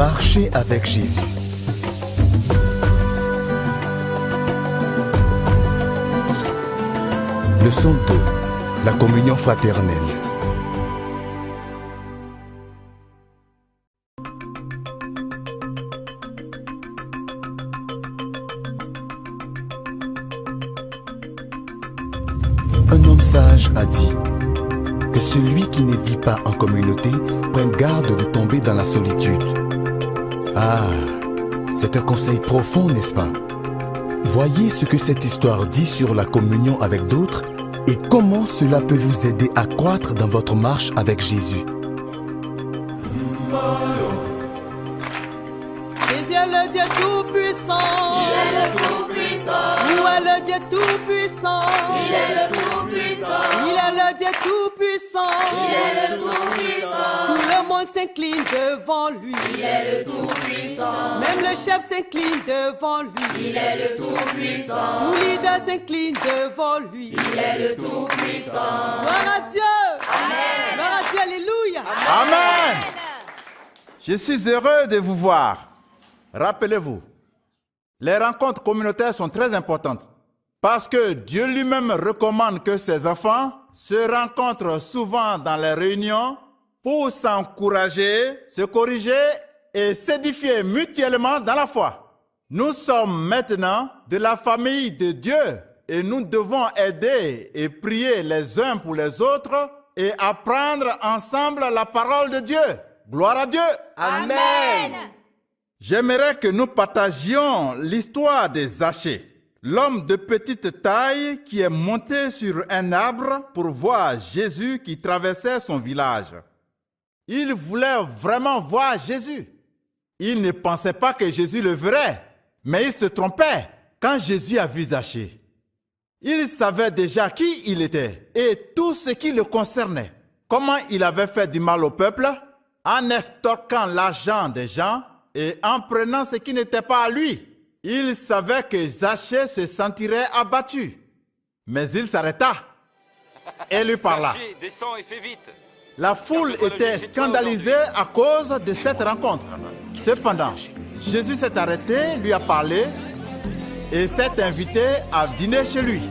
Marcher avec Jésus. Leçon 2. La communion fraternelle. Un homme sage a dit que celui qui ne vit pas en communauté prenne garde de tomber dans la solitude. Ah, c'est un conseil profond, n'est-ce pas? Voyez ce que cette histoire dit sur la communion avec d'autres et comment cela peut vous aider à croître dans votre marche avec Jésus. Jésus est le Dieu tout-puissant. Il est le tout-puissant. Où est le Dieu tout-puissant? Il est le tout-puissant. Il est le Dieu tout-puissant. Il est le tout-puissant. Tout le monde s'incline devant lui. Il est le tout-puissant. Même le chef s'incline devant lui. Il est le tout-puissant. Tout leader s'incline devant lui. Il est le tout-puissant. Gloire à Dieu. Amen. Gloire à Dieu, alléluia. Amen. Je suis heureux de vous voir. Rappelez-vous, les rencontres communautaires sont très importantes parce que Dieu lui-même recommande que ses enfants se rencontrent souvent dans les réunions pour s'encourager, se corriger et s'édifier mutuellement dans la foi. Nous sommes maintenant de la famille de Dieu et nous devons aider et prier les uns pour les autres et apprendre ensemble la parole de Dieu. Gloire à Dieu. Amen. J'aimerais que nous partagions l'histoire de Zachée, l'homme de petite taille qui est monté sur un arbre pour voir Jésus qui traversait son village. Il voulait vraiment voir Jésus. Il ne pensait pas que Jésus le verrait, mais il se trompait quand Jésus a vu Zachée. Il savait déjà qui il était et tout ce qui le concernait. Comment il avait fait du mal au peuple en extorquant l'argent des gens et en prenant ce qui n'était pas à lui. Il savait que Zachée se sentirait abattu. Mais il s'arrêta et lui parla. Zachée, descends et fais vite. La foule était scandalisée à cause de cette rencontre. Cependant, Jésus s'est arrêté, lui a parlé et s'est invité à dîner chez lui.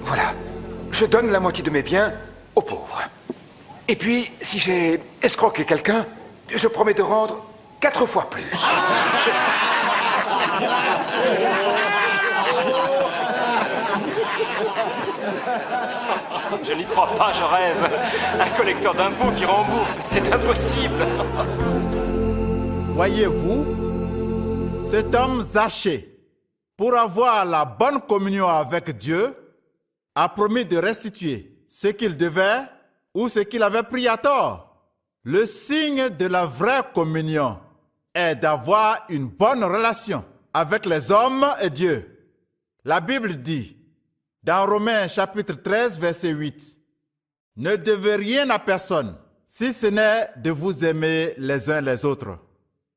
Voilà, je donne la moitié de mes biens aux pauvres. Et puis, si j'ai escroqué quelqu'un, je promets de rendre 4 fois plus. Je n'y crois pas, je rêve. Un collecteur d'impôts qui rembourse, c'est impossible. Voyez-vous, cet homme Zachée, pour avoir la bonne communion avec Dieu, a promis de restituer ce qu'il devait ou ce qu'il avait pris à tort. Le signe de la vraie communion est d'avoir une bonne relation avec les hommes et Dieu. La Bible dit, dans Romains chapitre 13, verset 8, « Ne devez rien à personne, si ce n'est de vous aimer les uns les autres. »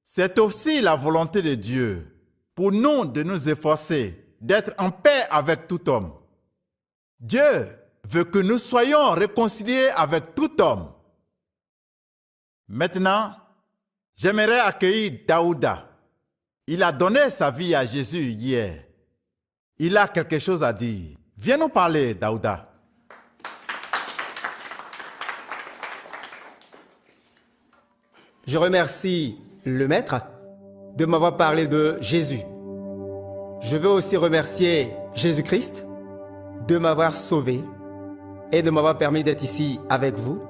C'est aussi la volonté de Dieu pour nous de nous efforcer d'être en paix avec tout homme. Dieu veut que nous soyons réconciliés avec tout homme. Maintenant, j'aimerais accueillir Daouda. Il a donné sa vie à Jésus hier. Il a quelque chose à dire. Viens nous parler, Daouda. Je remercie le Maître de m'avoir parlé de Jésus. Je veux aussi remercier Jésus-Christ de m'avoir sauvé et de m'avoir permis d'être ici avec vous.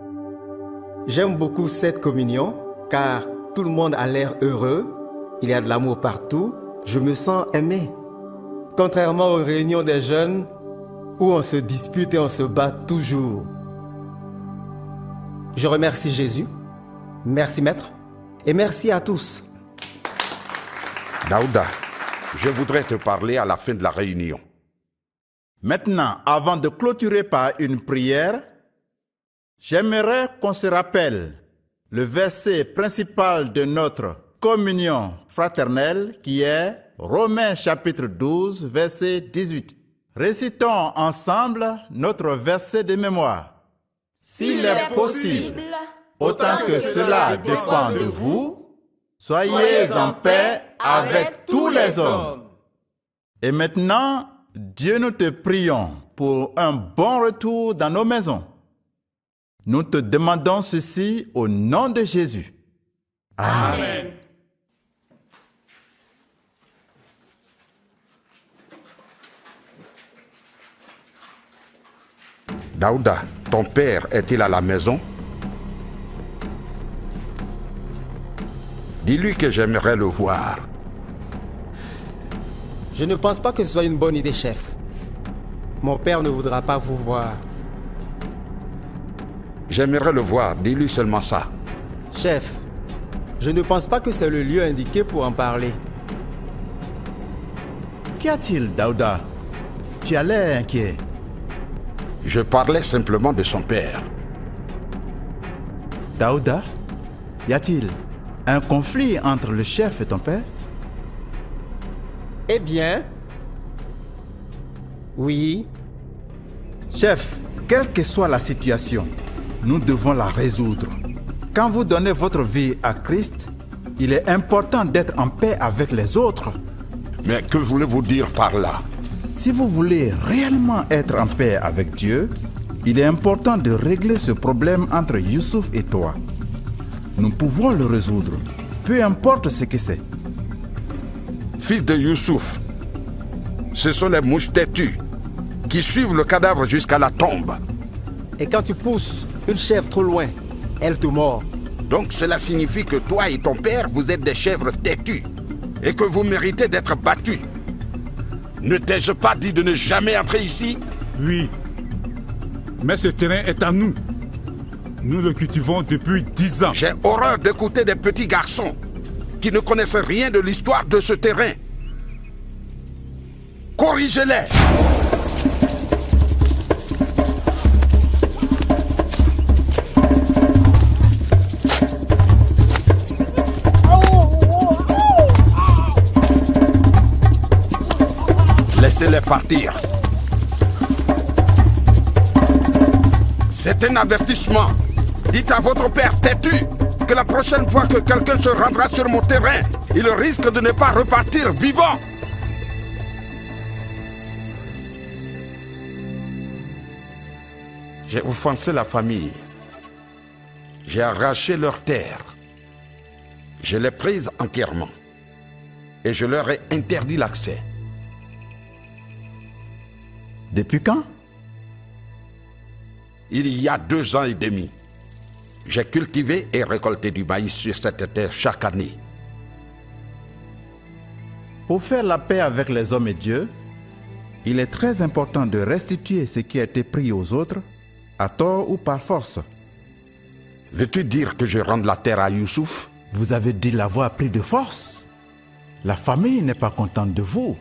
J'aime beaucoup cette communion car tout le monde a l'air heureux, il y a de l'amour partout, je me sens aimé. Contrairement aux réunions des jeunes où on se dispute et on se bat toujours. Je remercie Jésus, merci Maître et merci à tous. Daouda, je voudrais te parler à la fin de la réunion. Maintenant, avant de clôturer par une prière, j'aimerais qu'on se rappelle le verset principal de notre communion fraternelle qui est Romains chapitre 12, verset 18. Récitons ensemble notre verset de mémoire. S'il est possible, autant que cela dépend de vous, soyez en paix avec tous les hommes. Et maintenant, Dieu, nous te prions pour un bon retour dans nos maisons. Nous te demandons ceci au nom de Jésus. Amen. Amen. Daouda, ton père est-il à la maison? Dis-lui que j'aimerais le voir. Je ne pense pas que ce soit une bonne idée, chef. Mon père ne voudra pas vous voir. J'aimerais le voir, dis-lui seulement ça. Chef, je ne pense pas que c'est le lieu indiqué pour en parler. Qu'y a-t-il, Daouda? Tu as l'air inquiet. Je parlais simplement de son père. Daouda, y a-t-il un conflit entre le chef et ton père? Eh bien, oui. Chef, quelle que soit la situation, nous devons la résoudre. Quand vous donnez votre vie à Christ, il est important d'être en paix avec les autres. Mais que voulez-vous dire par là? Si vous voulez réellement être en paix avec Dieu, il est important de régler ce problème entre Youssouf et toi. Nous pouvons le résoudre, peu importe ce que c'est. Fils de Youssouf, ce sont les mouches têtues qui suivent le cadavre jusqu'à la tombe. Et quand tu pousses une chèvre trop loin, elle te mord. Donc cela signifie que toi et ton père, vous êtes des chèvres têtues et que vous méritez d'être battus. Ne t'ai-je pas dit de ne jamais entrer ici? Oui, mais ce terrain est à nous. Nous le cultivons depuis 10 ans. J'ai horreur d'écouter des petits garçons qui ne connaissent rien de l'histoire de ce terrain. Corrigez-les! Laissez-les partir. C'est un avertissement. Dites à votre père têtu que la prochaine fois que quelqu'un se rendra sur mon terrain, il risque de ne pas repartir vivant. J'ai offensé la famille. J'ai arraché leur terre. Je l'ai prise entièrement. Et je leur ai interdit l'accès. Depuis quand? Il y a 2 ans et demi. J'ai cultivé et récolté du maïs sur cette terre chaque année. Pour faire la paix avec les hommes et Dieu, il est très important de restituer ce qui a été pris aux autres, à tort ou par force. Veux-tu dire que je rende la terre à Youssouf? Vous avez dit l'avoir pris de force. La famille n'est pas contente de vous.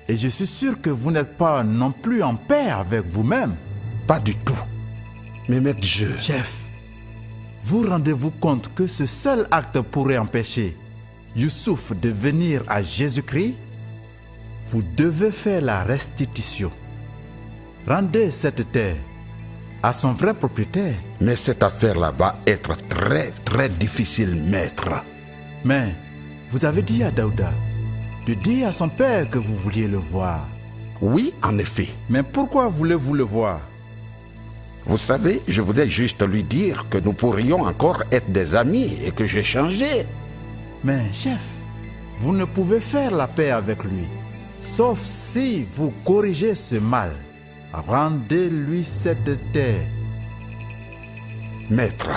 Et je suis sûr que vous n'êtes pas non plus en paix avec vous-même. Pas du tout. Mais maître Dieu... Chef, vous rendez-vous compte que ce seul acte pourrait empêcher Youssouf de venir à Jésus-Christ? Vous devez faire la restitution. Rendez cette terre à son vrai propriétaire. Mais cette affaire-là va être très difficile, maître. Mais vous avez dit à Daouda de dire à son père que vous vouliez le voir. Oui, en effet. Mais pourquoi voulez-vous le voir? Vous savez, je voulais juste lui dire que nous pourrions encore être des amis et que j'ai changé. Mais chef, vous ne pouvez faire la paix avec lui, sauf si vous corrigez ce mal. Rendez-lui cette terre. Maître,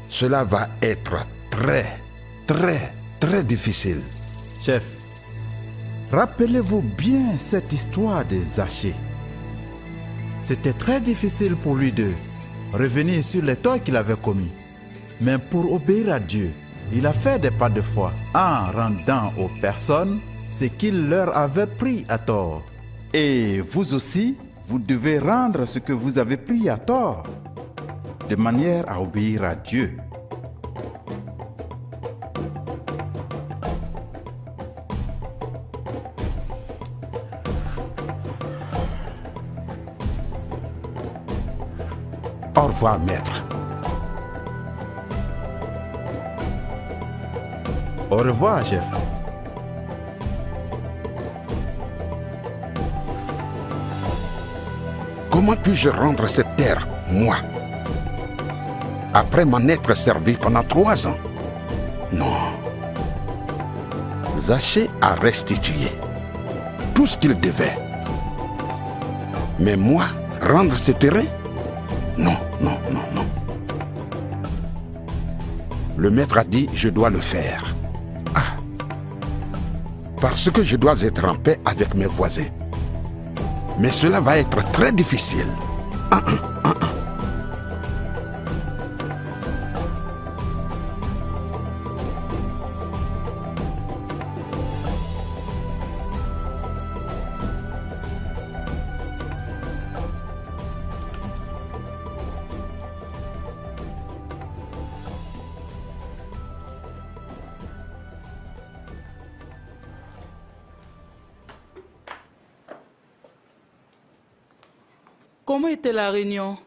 cela va être très difficile. Chef, rappelez-vous bien cette histoire des Zachée. C'était très difficile pour lui de revenir sur les torts qu'il avait commis. Mais pour obéir à Dieu, il a fait des pas de foi en rendant aux personnes ce qu'il leur avait pris à tort. Et vous aussi, vous devez rendre ce que vous avez pris à tort, de manière à obéir à Dieu. Au revoir, maître. Au revoir, chef. Comment puis-je rendre cette terre, moi, après m'en être servi pendant 3 ans? Non. Zaché a restitué tout ce qu'il devait. Mais moi, rendre ce terrain? Non, non, non, non. Le maître a dit, je dois le faire. Ah. Parce que je dois être en paix avec mes voisins. Mais cela va être très difficile. Comment était la réunion?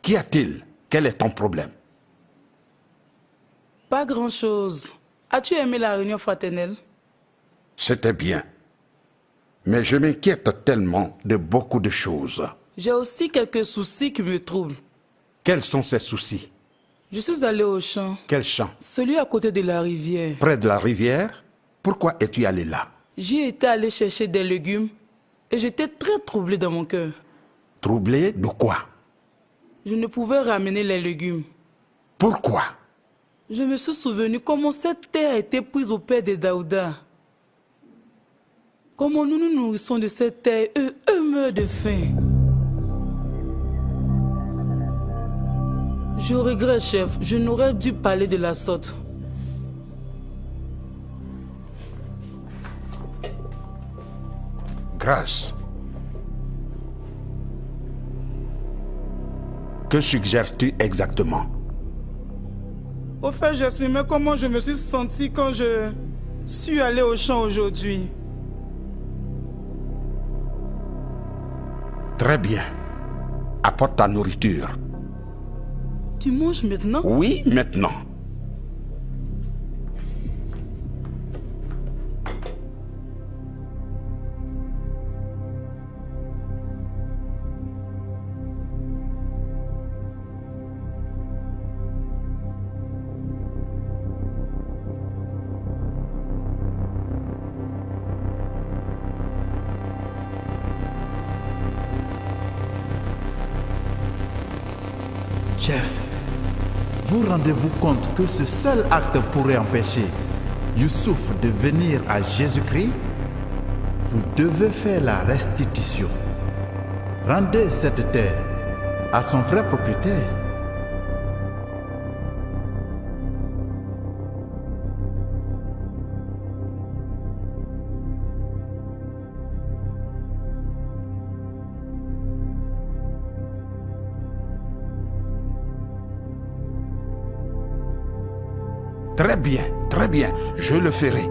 Qu'y a-t-il? Quel est ton problème? Pas grand-chose. As-tu aimé la réunion fraternelle? C'était bien. Mais je m'inquiète tellement de beaucoup de choses. J'ai aussi quelques soucis qui me troublent. Quels sont ces soucis? Je suis allé au champ. Quel champ? Celui à côté de la rivière. Près de la rivière? Pourquoi es-tu allé là? J'y étais allé chercher des légumes et j'étais très troublé dans mon cœur. Troublé de quoi? Je ne pouvais ramener les légumes. Pourquoi? Je me suis souvenu comment cette terre a été prise au père de Daouda. Comment nous nous nourrissons de cette terre, eux meurent de faim. Je regrette, chef, je n'aurais dû parler de la sorte. Grâce. Que suggères-tu exactement? Au fait, j'exprimais comment je me suis senti quand je suis allé au champ aujourd'hui. Très bien. Apporte ta nourriture. Tu manges maintenant? Oui, maintenant. Chef, vous rendez-vous compte que ce seul acte pourrait empêcher Youssouf de venir à Jésus-Christ? Vous devez faire la restitution. Rendez cette terre à son vrai propriétaire. Très bien, je le ferai.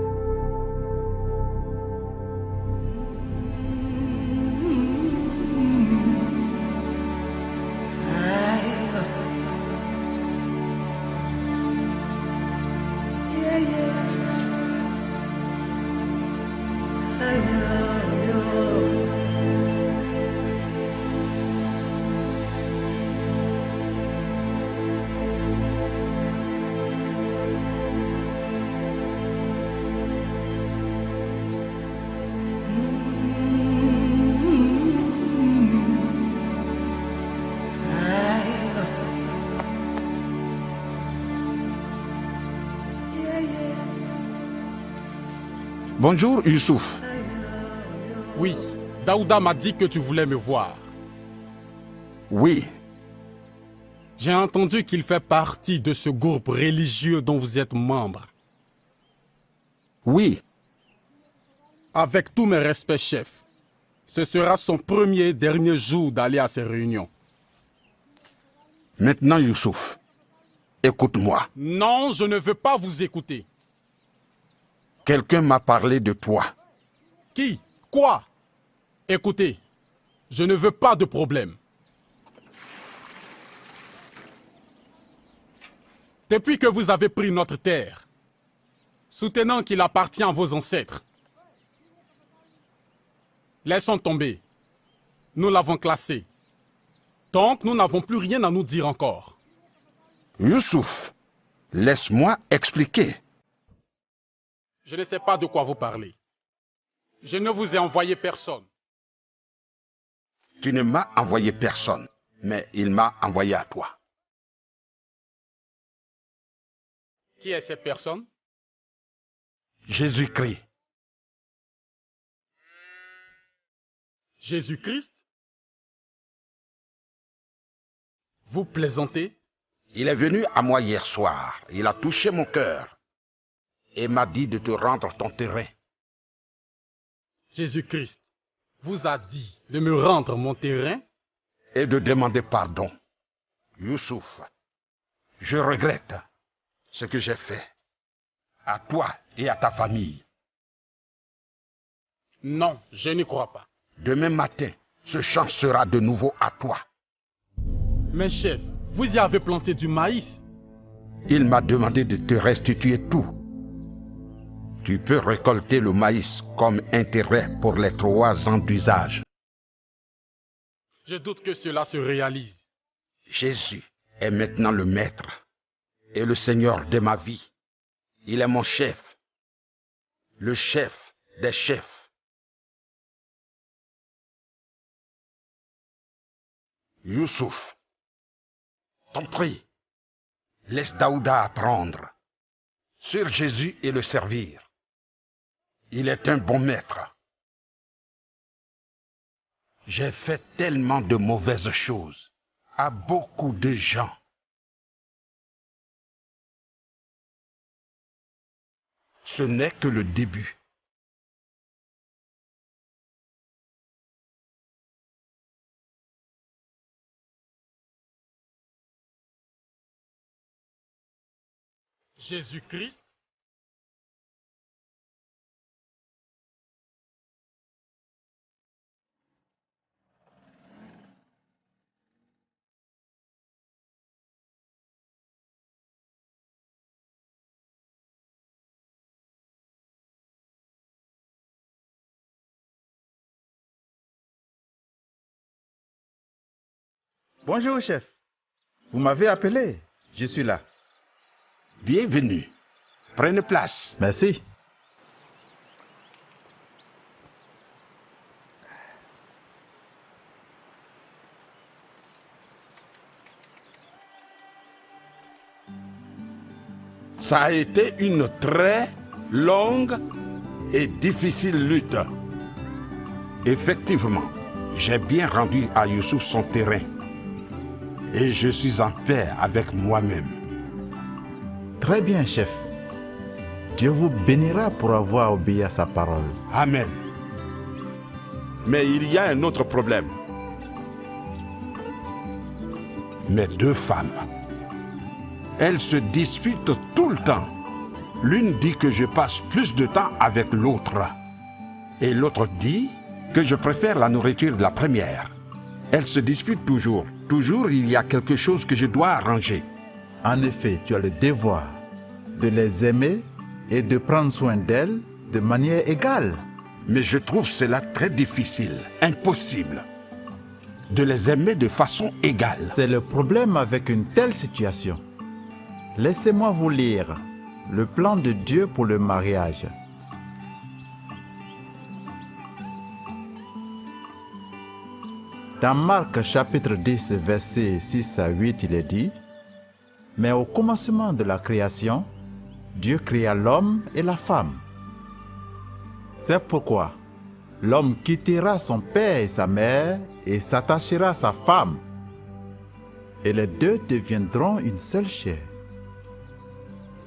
Bonjour, Youssouf. Oui, Daouda m'a dit que tu voulais me voir. Oui. J'ai entendu qu'il fait partie de ce groupe religieux dont vous êtes membre. Oui. Avec tous mes respects, chef, ce sera son premier et dernier jour d'aller à ces réunions. Maintenant, Youssouf, écoute-moi. Non, je ne veux pas vous écouter. Quelqu'un m'a parlé de toi. Qui? Quoi? Écoutez, je ne veux pas de problème. Depuis que vous avez pris notre terre, soutenant qu'il appartient à vos ancêtres, laissons tomber. Nous l'avons classé. Donc, nous n'avons plus rien à nous dire encore. Youssouf, laisse-moi expliquer. Je ne sais pas de quoi vous parlez. Je ne vous ai envoyé personne. Tu ne m'as envoyé personne, mais il m'a envoyé à toi. Qui est cette personne? Jésus-Christ. Jésus-Christ? Vous plaisantez? Il est venu à moi hier soir. Il a touché mon cœur et m'a dit de te rendre ton terrain. Jésus-Christ vous a dit de me rendre mon terrain? Et de demander pardon. Youssouf, je regrette ce que j'ai fait à toi et à ta famille. Non, je n'y crois pas. Demain matin, ce champ sera de nouveau à toi. Mais chef, vous y avez planté du maïs. Il m'a demandé de te restituer tout. Tu peux récolter le maïs comme intérêt pour les 3 ans d'usage. Je doute que cela se réalise. Jésus est maintenant le maître et le Seigneur de ma vie. Il est mon chef, le chef des chefs. Youssouf, t'en prie, laisse Daouda apprendre sur Jésus et le servir. Il est un bon maître. J'ai fait tellement de mauvaises choses à beaucoup de gens. Ce n'est que le début. Jésus-Christ? Bonjour, chef. Vous m'avez appelé. Je suis là. Bienvenue. Prenez place. Merci. Ça a été une très longue et difficile lutte. Effectivement, j'ai bien rendu à Youssouf son terrain. Et je suis en paix avec moi-même. Très bien, chef. Dieu vous bénira pour avoir obéi à sa parole. Amen. Mais il y a un autre problème. Mes 2 femmes. Elles se disputent tout le temps. L'une dit que je passe plus de temps avec l'autre. Et l'autre dit que je préfère la nourriture de la première. Elles se disputent toujours. Toujours, il y a quelque chose que je dois arranger. En effet, tu as le devoir de les aimer et de prendre soin d'elles de manière égale. Mais je trouve cela très difficile, impossible, de les aimer de façon égale. C'est le problème avec une telle situation. Laissez-moi vous lire le plan de Dieu pour le mariage. Dans Marc chapitre 10, versets 6 à 8, il est dit: Mais au commencement de la création, Dieu créa l'homme et la femme. C'est pourquoi l'homme quittera son père et sa mère et s'attachera à sa femme. Et les 2 deviendront une seule chair.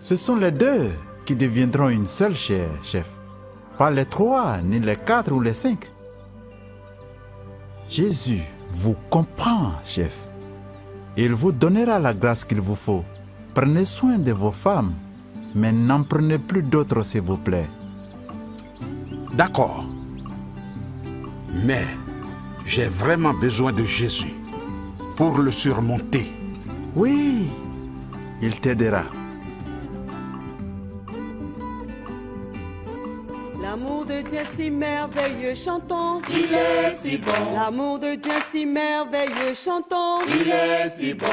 Ce sont les 2 qui deviendront une seule chair, chef. Pas les 3, ni les 4 ou les 5. Jésus vous comprend, chef. Il vous donnera la grâce qu'il vous faut. Prenez soin de vos femmes, mais n'en prenez plus d'autres, s'il vous plaît. D'accord. Mais j'ai vraiment besoin de Jésus pour le surmonter. Oui, il t'aidera. L'amour de Dieu si merveilleux, chantons. Il est si bon. L'amour de Dieu si merveilleux, chantons. Il est si bon.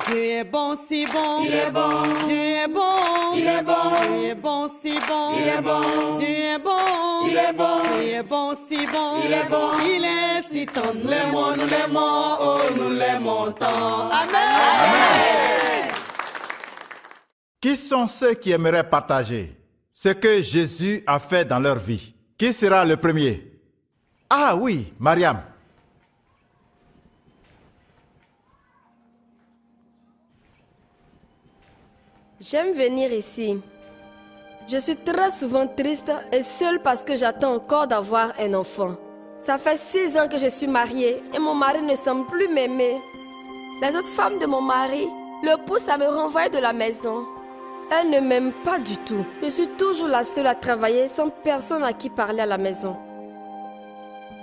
Dieu est bon, si bon. Il est bon. Dieu est bon. Il est bon. Dieu est bon, si bon. Il est bon. Dieu est bon. Il est bon. Dieu est bon, si bon. Il est bon. Il est si tendre. Nous l'aimons, oh, nous l'aimons tant. Amen. Qui sont ceux qui aimeraient partager ce que Jésus a fait dans leur vie? Qui sera le premier? Ah oui, Mariam. J'aime venir ici. Je suis très souvent triste et seule parce que j'attends encore d'avoir un enfant. Ça fait 6 ans que je suis mariée et mon mari ne semble plus m'aimer. Les autres femmes de mon mari le poussent à me renvoyer de la maison. Elles ne m'aiment pas du tout. Je suis toujours la seule à travailler sans personne à qui parler à la maison.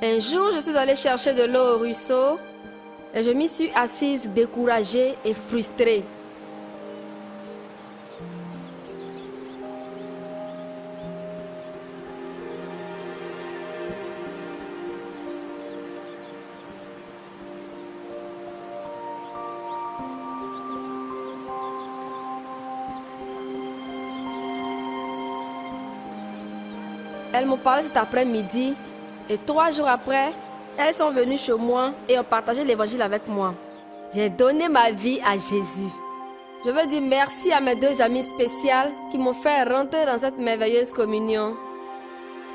Un jour, je suis allée chercher de l'eau au ruisseau et je m'y suis assise découragée et frustrée. Elles m'ont parlé cet après-midi et 3 jours après, elles sont venues chez moi et ont partagé l'évangile avec moi. J'ai donné ma vie à Jésus. Je veux dire merci à mes 2 amies spéciales qui m'ont fait rentrer dans cette merveilleuse communion.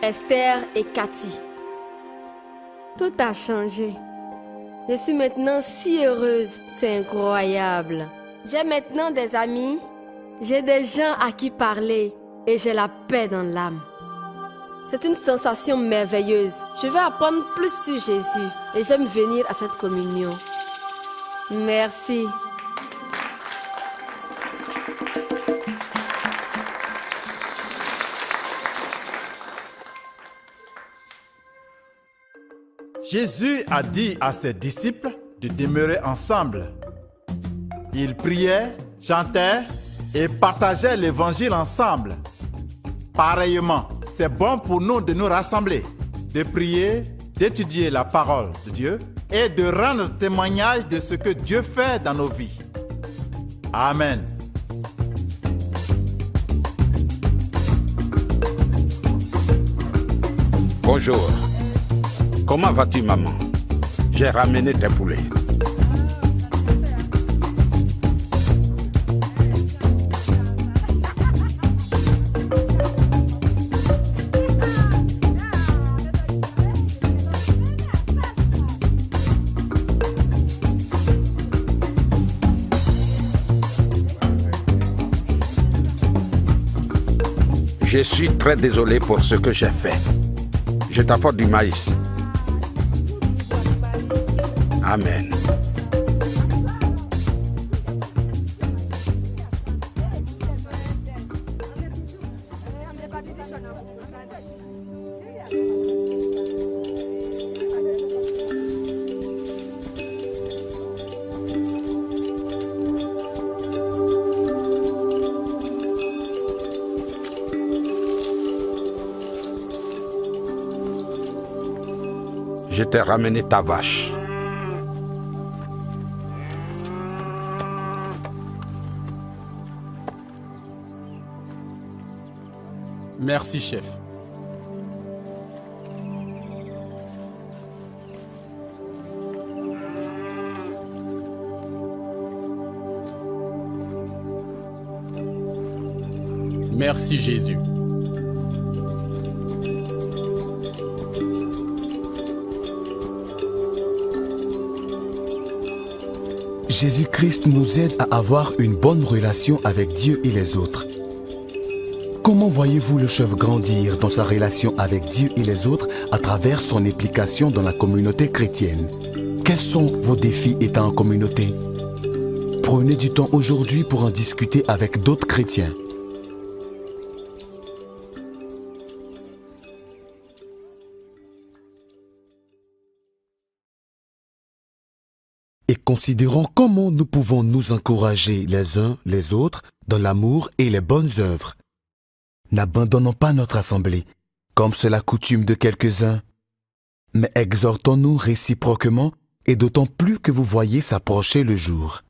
Esther et Cathy. Tout a changé. Je suis maintenant si heureuse, c'est incroyable. J'ai maintenant des amis, j'ai des gens à qui parler et j'ai la paix dans l'âme. C'est une sensation merveilleuse. Je veux apprendre plus sur Jésus et j'aime venir à cette communion. Merci. Jésus a dit à ses disciples de demeurer ensemble. Ils priaient, chantaient et partageaient l'évangile ensemble. Pareillement, c'est bon pour nous de nous rassembler, de prier, d'étudier la parole de Dieu et de rendre témoignage de ce que Dieu fait dans nos vies. Amen. Bonjour. Comment vas-tu, maman? J'ai ramené tes poulets. Je suis très désolé pour ce que j'ai fait. Je t'apporte du maïs. Amen. Je t'ai ramené ta vache. Merci, chef. Merci, Jésus. Jésus-Christ nous aide à avoir une bonne relation avec Dieu et les autres. Comment voyez-vous le chef grandir dans sa relation avec Dieu et les autres à travers son implication dans la communauté chrétienne? Quels sont vos défis étant en communauté? Prenez du temps aujourd'hui pour en discuter avec d'autres chrétiens. et considérons comment nous pouvons nous encourager les uns les autres dans l'amour et les bonnes œuvres. N'abandonnons pas notre assemblée, comme c'est la coutume de quelques-uns, mais exhortons-nous réciproquement et d'autant plus que vous voyez s'approcher le jour.